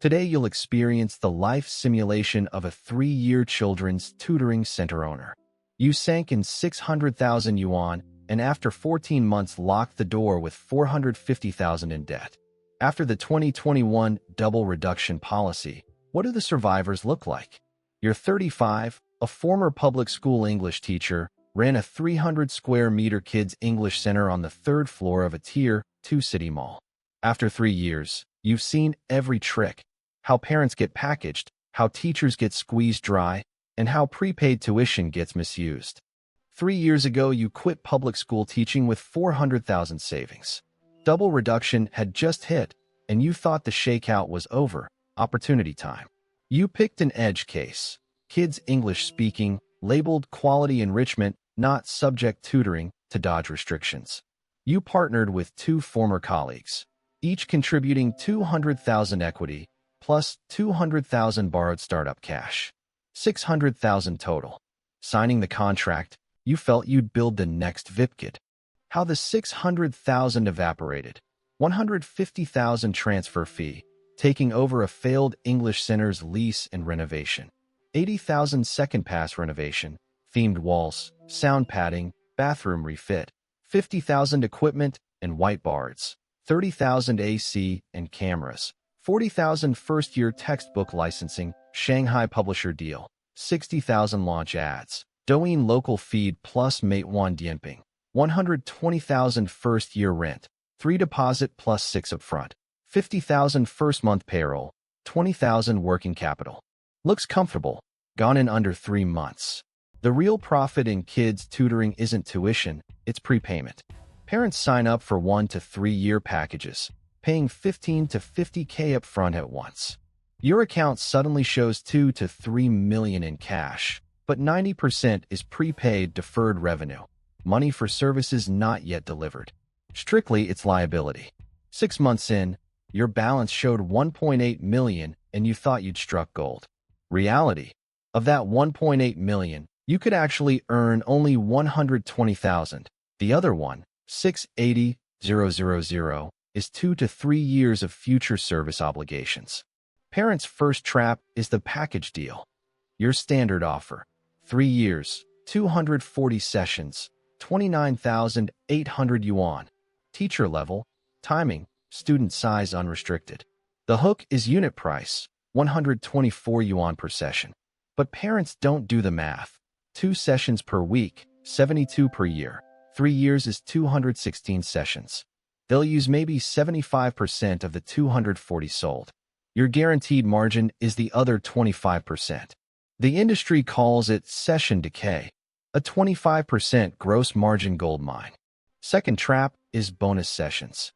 Today you'll experience the life simulation of a 3-year children's tutoring center owner. You sank in 600,000 yuan and after 14 months locked the door with 450,000 in debt. After the 2021 double reduction policy, what do the survivors look like? You're 35, a former public school English teacher, ran a 300 square meter kids English center on the 3rd floor of a Tier 2 city mall. After 3 years, you've seen every trick: how parents get packaged, how teachers get squeezed dry, and how prepaid tuition gets misused. 3 years ago, you quit public school teaching with 400,000 savings. Double reduction had just hit, and you thought the shakeout was over. Opportunity time. You picked an edge case: kids English speaking, labeled quality enrichment, not subject tutoring, to dodge restrictions. You partnered with 2 former colleagues, each contributing 200,000 equity, plus 200,000 borrowed startup cash. 600,000 total. Signing the contract, you felt you'd build the next VipKit. How the 600,000 evaporated. 150,000 transfer fee, taking over a failed English center's lease and renovation. 80,000 second pass renovation, themed walls, sound padding, bathroom refit. 50,000 equipment and whiteboards. 30,000 AC and cameras. 40,000 first-year textbook licensing, Shanghai publisher deal. 60,000 launch ads. Douyin local feed plus Meituan Dianping. 120,000 first-year rent. 3 deposit plus 6 upfront. 50,000 first-month payroll. 20,000 working capital. Looks comfortable. Gone in under 3 months. The real profit in kids tutoring isn't tuition, it's prepayment. Parents sign up for 1 to 3 year packages, paying 15 to 50K upfront at once. Your account suddenly shows 2 to 3 million in cash, but 90% is prepaid deferred revenue, money for services not yet delivered. Strictly, it's liability. 6 months in, your balance showed 1.8 million and you thought you'd struck gold. Reality: of that 1.8 million, you could actually earn only 120,000. The other one, 680,000, is 2 to 3 years of future service obligations. Parents' first trap is the package deal. Your standard offer: 3 years, 240 sessions, 29,800 yuan. Teacher level, timing, student size unrestricted. The hook is unit price, 124 yuan per session. But parents don't do the math. 2 sessions per week, 72 per year. 3 years is 216 sessions. They'll use maybe 75% of the 240 sold. Your guaranteed margin is the other 25%. The industry calls it session decay, a 25% gross margin goldmine. Second trap is bonus sessions.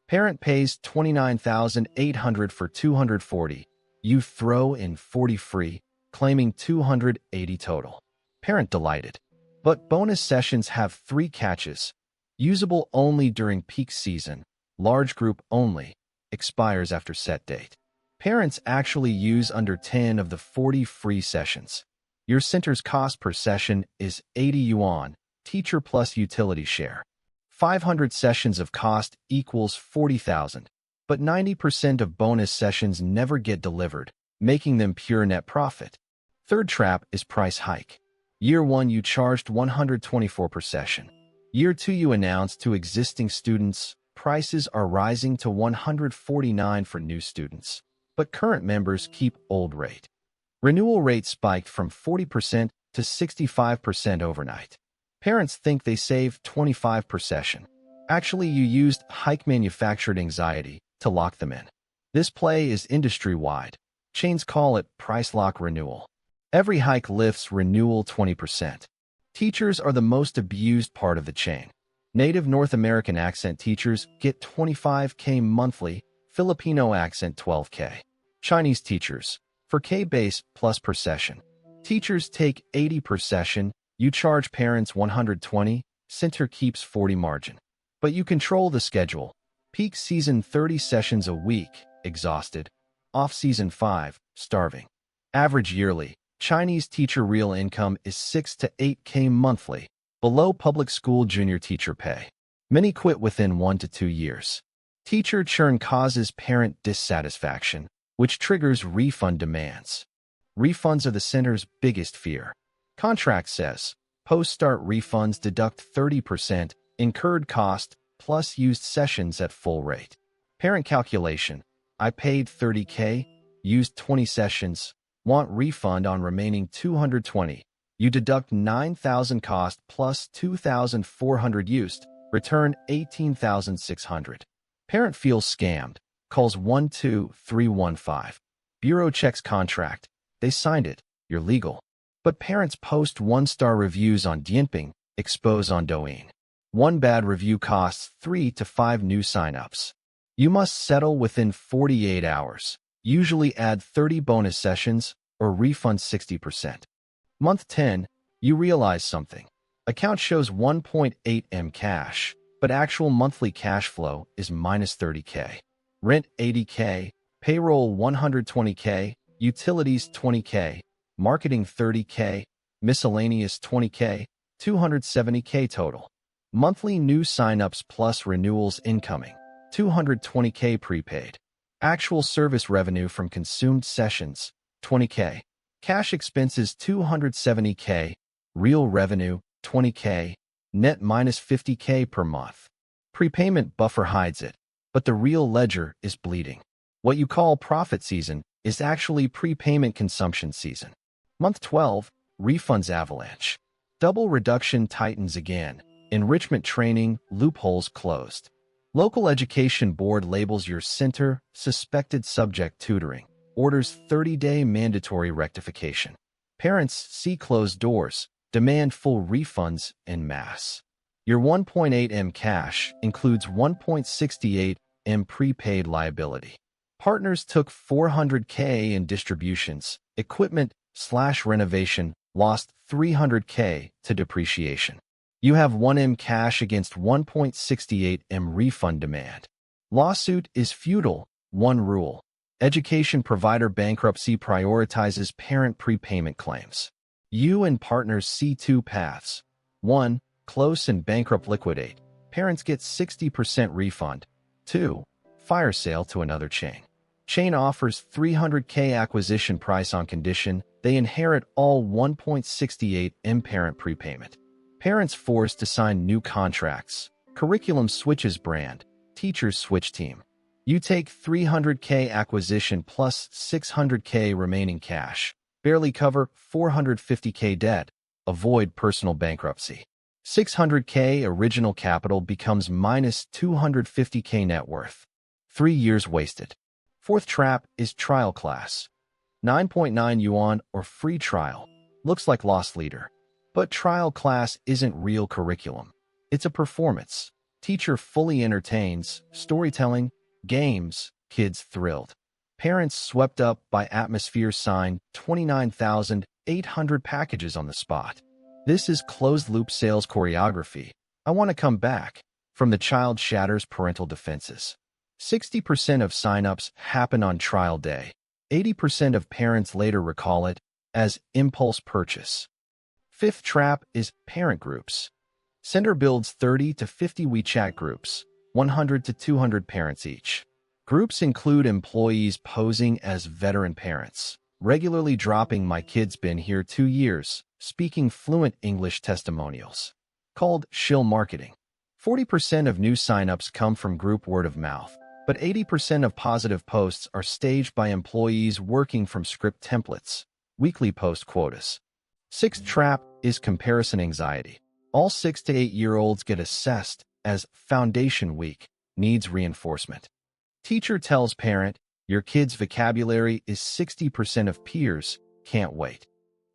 Parent pays 29,800 for 240. You throw in 40 free, claiming 280 total. Parent delighted. But bonus sessions have 3 catches: usable only during peak season, large group only, expires after set date. Parents actually use under 10 of the 40 free sessions. Your center's cost per session is 80 yuan, teacher plus utility share. 500 sessions of cost equals 40,000, but 90% of bonus sessions never get delivered, making them pure net profit. Third trap is price hike. Year 1, you charged 124 per session. Year 2, you announced to existing students, prices are rising to 149 for new students. But current members keep old rate. Renewal rate spiked from 40% to 65% overnight. Parents think they save 25 per session. Actually, you used hike manufactured anxiety to lock them in. This play is industry-wide. Chains call it price lock renewal. Every hike lifts renewal 20%. Teachers are the most abused part of the chain. Native North American accent teachers get 25K monthly, Filipino accent 12K. Chinese teachers, 4K base plus per session. Teachers take 80 per session, you charge parents 120, center keeps 40 margin. But you control the schedule. Peak season 30 sessions a week, exhausted. Off-season 5, starving. Average yearly, Chinese teacher real income is 6 to 8K monthly, below public school junior teacher pay. Many quit within 1 to 2 years. Teacher churn causes parent dissatisfaction, which triggers refund demands. Refunds are the center's biggest fear. Contract says, post-start refunds deduct 30% incurred cost plus used sessions at full rate. Parent calculation: I paid $30K, used 20 sessions, want refund on remaining $220. You deduct $9,000 cost plus $2,400 used, return $18,600. Parent feels scammed, calls 12315. Bureau checks contract. They signed it, you're legal. But parents post one-star reviews on Dianping, expose on Douyin. One bad review costs 3 to 5 new signups. You must settle within 48 hours. Usually add 30 bonus sessions or refund 60%. Month 10, you realize something. Account shows 1.8 M cash, but actual monthly cash flow is minus 30K. Rent 80K, payroll 120K, utilities 20K, marketing 30K, miscellaneous 20K, 270K total. Monthly new signups plus renewals incoming, 220K prepaid. Actual service revenue from consumed sessions, 20K. Cash expenses 270K, real revenue 20K, net minus 50K per month. Prepayment buffer hides it, but the real ledger is bleeding. What you call profit season is actually prepayment consumption season. Month 12, refunds avalanche. Double reduction tightens again. Enrichment training, loopholes closed. Local education board labels your center suspected subject tutoring. Orders 30-day mandatory rectification. Parents see closed doors, demand full refunds en masse. Your 1.8 M cash includes 1.68 M prepaid liability. Partners took 400K in distributions, equipment/renovation, lost 300K to depreciation. You have 1 M cash against 1.68 M refund demand. Lawsuit is futile. One rule. Education provider bankruptcy prioritizes parent prepayment claims. You and partners see two paths. 1. Close and bankrupt liquidate. Parents get 60% refund. 2. Fire sale to another chain. Chain offers 300K acquisition price on condition they inherit all 1.68 M parent prepayment. Parents forced to sign new contracts. Curriculum switches brand. Teachers switch team. You take 300K acquisition plus 600K remaining cash. Barely cover 450K debt. Avoid personal bankruptcy. 600K original capital becomes minus 250K net worth. 3 years wasted. Fourth trap is trial class. 9.9 yuan or free trial. Looks like loss leader. But trial class isn't real curriculum. It's a performance. Teacher fully entertains, storytelling, games, kids thrilled. Parents swept up by atmosphere sign 29,800 packages on the spot. This is closed-loop sales choreography. I want to come back. From the child shatters parental defenses. 60% of signups happen on trial day. 80% of parents later recall it as impulse purchase. Fifth trap is parent groups. Sender builds 30 to 50 WeChat groups, 100 to 200 parents each. Groups include employees posing as veteran parents, regularly dropping "my kid's been here 2 years," speaking fluent English testimonials. Called shill marketing. 40% of new signups come from group word of mouth, but 80% of positive posts are staged by employees working from script templates, weekly post quotas. Sixth trap is comparison anxiety. All 6 to 8-year-olds get assessed as foundation week, needs reinforcement. Teacher tells parent, your kid's vocabulary is 60% of peers, can't wait.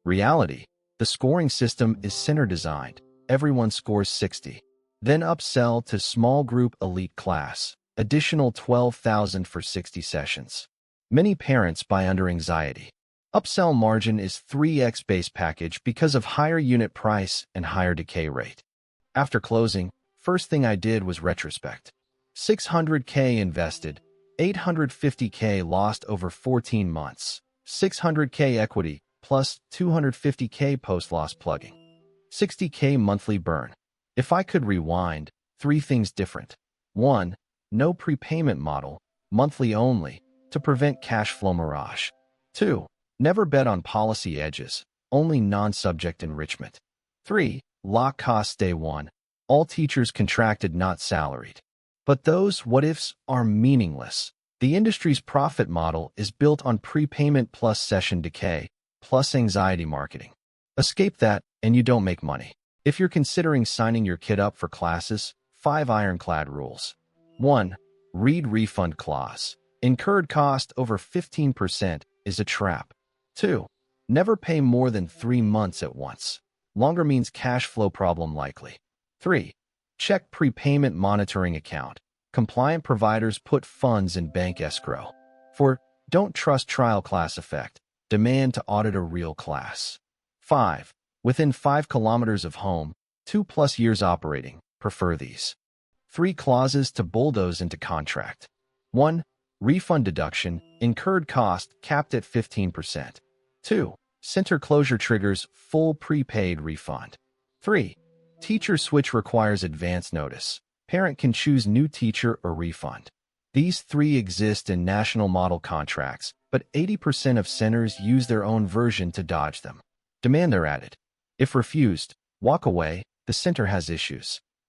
Reality, the scoring system is center designed, everyone scores 60. Then upsell to small group elite class, additional 12,000 for 60 sessions. Many parents buy under anxiety. Upsell margin is 3x base package because of higher unit price and higher decay rate. After closing, first thing I did was retrospect. 600K invested, 850K lost over 14 months, 600K equity plus 250K post-loss plugging, 60K monthly burn. If I could rewind, 3 things different. 1. No prepayment model, monthly only, to prevent cash flow mirage. 2. Never bet on policy edges, only non-subject enrichment. 3. Lock costs day one. All teachers contracted, not salaried. But those what-ifs are meaningless. The industry's profit model is built on prepayment plus session decay, plus anxiety marketing. Escape that, and you don't make money. If you're considering signing your kid up for classes, 5 ironclad rules. 1. Read refund clause. Incurred cost over 15% is a trap. 2. Never pay more than 3 months at once. Longer means cash flow problem likely. 3. Check prepayment monitoring account. Compliant providers put funds in bank escrow. 4. Don't trust trial class effect. Demand to audit a real class. 5. Within 5 kilometers of home, 2+ years operating. Prefer these. 3 clauses to bulldoze into contract. 1. Refund deduction, incurred cost capped at 15%. 2. Center closure triggers full prepaid refund. 3. Teacher switch requires advance notice. Parent can choose new teacher or refund. These 3 exist in national model contracts, but 80% of centers use their own version to dodge them. Demand they're added. If refused, walk away, the center has issues.